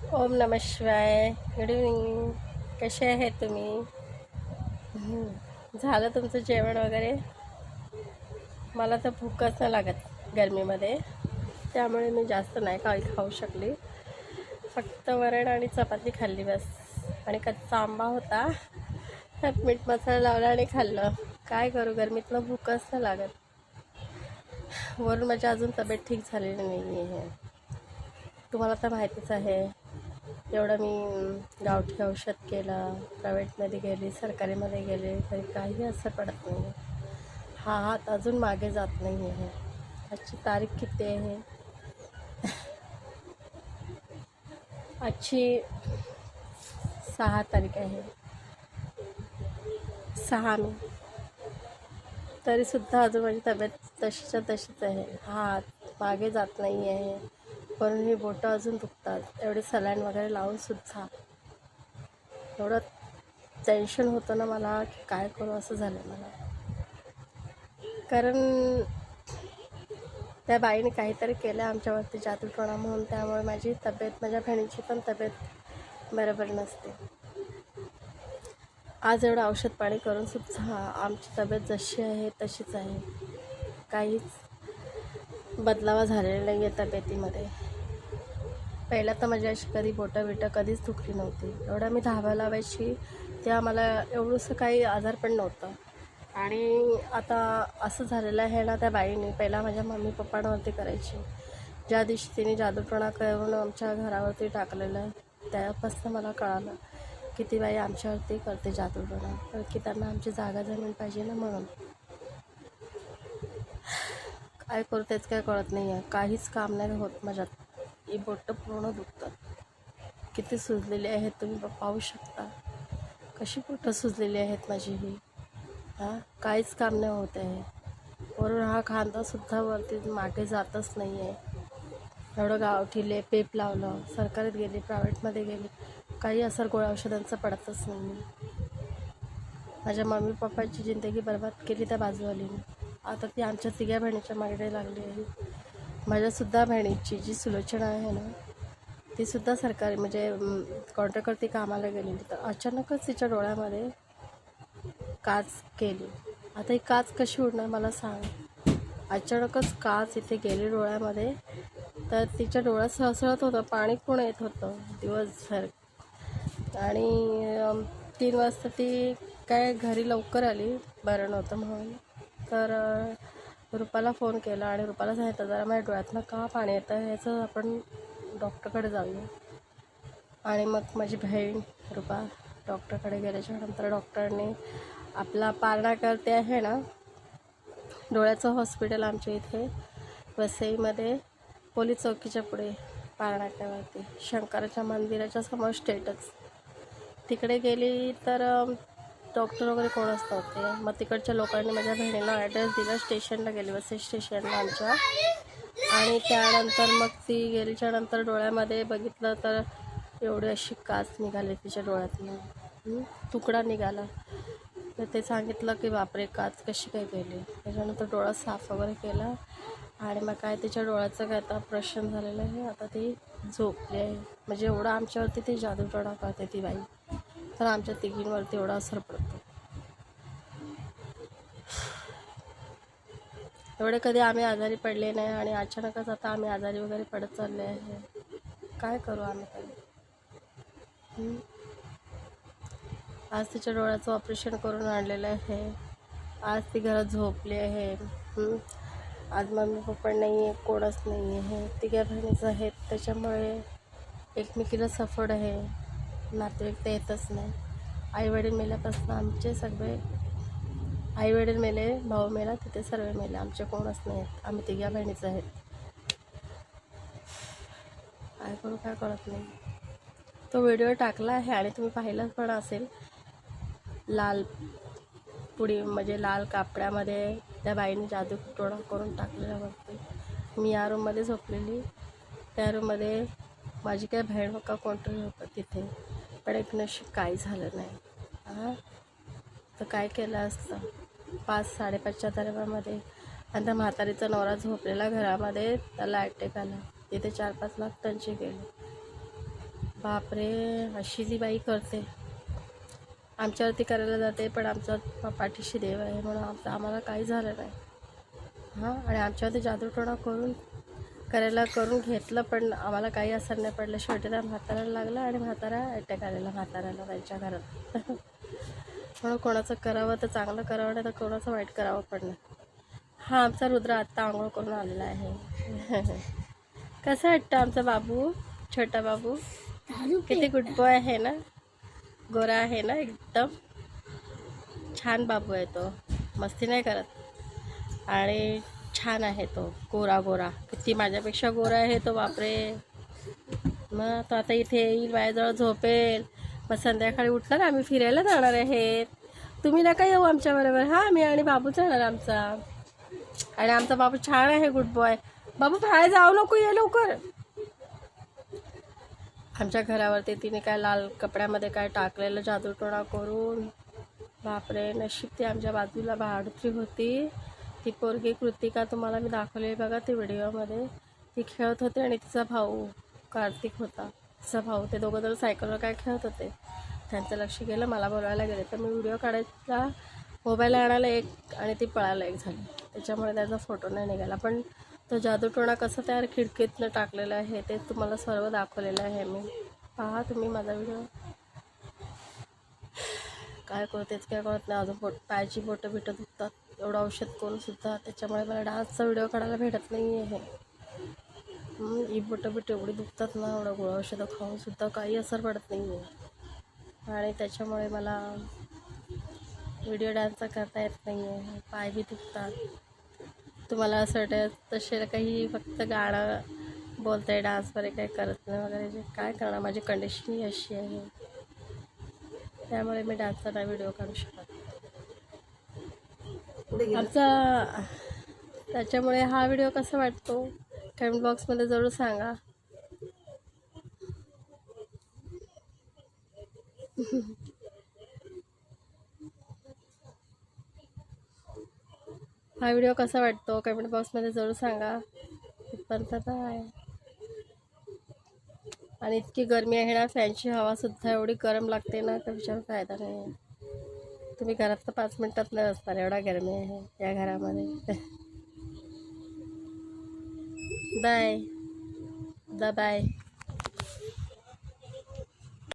ओम नमः शिवाय. Good evening. कसे आहे तुम्ही? झालं तुमचं जेवण वगैरे? मला तर भूकच नाही लागत गरमीमध्ये, त्यामुळे मी जास्त नाही खाऊ शकली. फक्त वरण आणि चपाती खाल्ली बस. आणि कच्चा आंबा होता, त्यात मीठ मसाला लावला आणि खाल्लं. काय करू, गरमीतलं भूकच नाही लागत. वरून माझी अजून तब्येत ठीक झालेली नाही आहे. तुम्हाला तर माहितीच आहे. एवढं मी गावठी औषध केलं, प्रायव्हेटमध्ये गेली, सरकारीमध्ये गेले, तरी काही असर पडत नाही. हा हात अजून मागे जात नाही आहे. आजची तारीख किती आहे? आजची 6 तारीख आहे. 6 मे. तरीसुद्धा अजून माझी तब्येत तशीच्या तशीच आहे. हात मागे जात नाही आहे. पण ही बोटं अजून दुखतात. एवढे सलाईन वगैरे लावूनसुद्धा एवढं टेन्शन होतं ना मला, की काय करू असं झालं मला. कारण त्या बाईने काहीतरी केलं आमच्यावरती जादूटोणा म्हणून, त्यामुळे माझी तब्येत, माझ्या बहिणीची पण तब्येत बरोबर नसते. आज एवढं औषध पाणी करूनसुद्धा आमची तब्येत जशी आहे तशीच आहे. काहीच बदलावा झालेला नाही आहे तब्येतीमध्ये. पहिला तर माझी अशी कधी बोटं कधीच दुखली नव्हती. एवढा मी धावा लावायची, तेव्हा मला एवढंसं काही आजार पण नव्हतं. आणि आता असं झालेलं आहे ना, त्या बाईने पहिला माझ्या मम्मी पप्पांवरती करायची. ज्या दिवशी तिने जादूटोणा करून आमच्या घरावरती टाकलेलं, त्यापासून मला कळालं की ती बाई आमच्यावरती करते जादूटोणा, कारण की त्यांना आमची जागा जमीन पाहिजे ना म्हणून. काय करू तेच काय कळत नाही आहे. काहीच काम नाही होत माझ्यात. ही बोटं पूर्ण दुखतात. किती सुजलेली आहेत तुम्ही पाहू शकता. कशी बोटं सुजलेली आहेत माझी ही. काहीच काम नाही होत आहे. वरून हा खांदासुद्धा वरती मागे जातच नाही आहे. एवढं गावठीले पेप लावलं, सरकारीत गेली, प्रायव्हेटमध्ये गेली, काही असर गोळ्या औषधांचा पडतच नाही. माझ्या मम्मी पप्पाची जिंदगी बरबाद केली त्या बाजूवालीने. आता ती आमच्या तिघ्या बहिणीच्या मागे लागली आहे. माझ्यासुद्धा बहिणीची जी सुलोचना आहे ना, तीसुद्धा सरकारी म्हणजे कॉन्ट्रॅक्टवरती कामाला गेलेली. तर अचानकच तिच्या डोळ्यामध्ये काच गेली. आता ही काच कशी उडणार मला सांग. अचानकच काच इथे गेली डोळ्यामध्ये, तर तिच्या डोळ्यात सळसळत होतं, पाणी पण येत होतं दिवसभर. आणि 3 वाजता ती काय घरी लवकर आली, बरं नव्हतं म्हणून. तर रुपाला फोन केला आणि रुपाला सांगितलं, जरा माझ्या डोळ्यातनं का पाणी येतं आहे याचं आपण डॉक्टरकडे जाऊया. आणि मग माझी बहीण रुपा डॉक्टरकडे गेल्याच्यानंतर डॉक्टरने आपला पारणा करते आहे ना, डोळ्याचं हॉस्पिटल आमच्या इथे वसईमध्ये, पोलीस चौकीच्या पुढे पारणाट्यावरती शंकराच्या मंदिराच्या समोर स्टेटच, तिकडे गेली. तर डॉक्टर वगैरे कोणच नव्हते. मग तिकडच्या लोकांनी माझ्या बहिणीला ॲड्रेस दिला, स्टेशनला गेली, वसई स्टेशनला आमच्या. आणि त्यानंतर मग ती गेल्याच्यानंतर डोळ्यामध्ये बघितलं तर एवढी अशी काच निघाली तिच्या डोळ्यातनं, तुकडा निघाला. तर ते सांगितलं की बापरे, काच कशी काय गेली. त्याच्यानंतर डोळा साफ वगैरे केला आणि मग काय तिच्या डोळ्याचं काय आता ऑपरेशन झालेलं आहे. आता ती झोपली आहे. म्हणजे एवढं आमच्यावरती ती जादूटोणा करते ती बाई, तर आमच्या तिघींवरती एवढा असर पडतो. एवढे कधी आम्ही आजारी पडले नाही आणि अचानकच आता आम्ही आजारी वगैरे पडत चालले आहे. काय करू आम्ही तरी. आज तिच्या डोळ्याचं ऑपरेशन करून आणलेलं आहे. आज ती घरात झोपली आहे. आज मम्मी पप्पा नाही आहे, कोणच नाही आहे. तिघ्या बहिणीच आहेत, त्याच्यामुळे एकमेकीला सफोड आहे. नातेवाईक तर येतच नाही. आईवडील मेल्यापासून आमचे सगळे, आईवडील मेले, भाऊ मेला, तिथे सर्व मेले, आमचे कोणच नाही आहेत. आम्ही तिघ्या बहिणीच आहेत. काय करू काय कळत नाही. तो व्हिडिओ टाकला आहे आणि तुम्ही पाहिलाच पण असेल. लाल पुडी म्हणजे लाल कापड्यामध्ये त्या बाईने जादूटोणा करून टाकलेल्यावरती. मी या रूममध्ये झोपलेली, त्या रूममध्ये माझी काय बहीण का कोणतरी होतं तिथे, पण एक नशीब काही झालं नाही. तर काय केलं असतं 5-5:30च्या दरम्यानमध्ये. आणि त्या म्हातारीचा नवरा झोपलेला घरामध्ये, त्याला अटॅक आला. तिथे 4-5 लाख टनचे गेले. बापरे, अशी ती बाई करते. आमच्यावरती करायला जाते, पण आमचा पाठीशी देव आहे म्हणून आम्हाला काही झालं नाही. हां, आणि आमच्यावरती जादूटोणा करून घेतलं, पण आम्हाला काही असर नाही पडलं. शेवटी त्या म्हाताऱ्याला लागलं आणि म्हातारा अटॅक आलेला म्हाताऱ्याला त्यांच्या घरात. म्हणून कोणाचं करावं तर चांगलं करावं, नाही तर कोणाचं वाईट करावं पण नाही. हा आमचा रुद्र आत्ता आंघोळ करून आलेला आहे. कसं वाटतं आमचा बाबू, छोटा बाबू? किती गुड बॉय आहे ना, गोरा आहे ना एकदम, छान बाबू आहे तो, मस्ती नाही करत आणि छान आहे तो, गोरा गोरा, किती माझ्यापेक्षा गोरा आहे तो, बापरे. मग तो आता इथे येईल, माझ्याजवळ झोपेल, मग संध्याकाळी उठणार आम्ही फिरायला जाणार आहेत. तुम्ही नका येऊ आमच्याबरोबर. हां, मी आणि बाबूच राहणार आमचा. आणि आमचा बाबू छान आहे, गुड बॉय. बाबू बाहेर जाऊ नको, ये लवकर. आमच्या घरावरती तिने काय लाल कपड्यामध्ये काय टाकलेलं जादूटोणा करून, बापरे. नशीब ती आमच्या बाजूला भाडुत्री होती, ती पोरगी कृतिका, तुम्हाला मी दाखवली बघा ती व्हिडिओमध्ये. ती खेळत होते आणि तिचा भाऊ कार्तिक होता, तिचा भाऊ. ते दोघं जण सायकलवर काय खेळत होते. त्यांचं लक्ष गेलं, मला बोलवायला गेले, तर मी व्हिडिओ काढायचा मोबाईल आणायला एक आणि ती पळायला एक झाली. त्याच्यामुळे त्याचा फोटो नाही निघाला. पण तो जादूटोणा कसं तयार खिडकीतनं टाकलेलं आहे ते तुम्हाला सर्व दाखवलेलं आहे मी. पहा तुम्ही माझा व्हिडिओ. काय करतेच काय कळत नाही. अजून पायाची बोटं बिटं दुखतात, एवढं औषध करून सुद्धा. त्याच्यामुळे मला डान्सचा व्हिडिओ काढायला भेटत नाही आहे. ही बोटं बिटं एवढी दुखतात ना, एवढं गोळा औषधं खाऊन सुद्धा काही असर पडत नाही आहे. आणि त्याच्यामुळे मला व्हिडिओ डान्सचा करता येत नाही आहे, पाय बी दुखतात. तुम्हाला असं वाटत तसे काही फक्त गाणं बोलते, डान्स वगैरे काही करत नाही वगैरे. जे काय करणार, माझी कंडिशन ही अशी आहे, त्यामुळे मी डान्सचा नाही व्हिडिओ काढू शकत आमचा. त्याच्यामुळे हा व्हिडिओ कसा वाटतो कमेंट बॉक्समध्ये जरूर सांगा. हा व्हिडिओ कसा वाटतो कमेंट बॉक्समध्ये जरूर सांगा. इथपर्यंत आहे. आणि इतकी गरमी आहे ना, फॅनची हवासुद्धा एवढी गरम लागते ना, का विचार फायदा नाही आहे. तुम्ही घरात तर 5 मिनटात नाही असणार, एवढा गरमी आहे या घरामध्ये. Bye bye.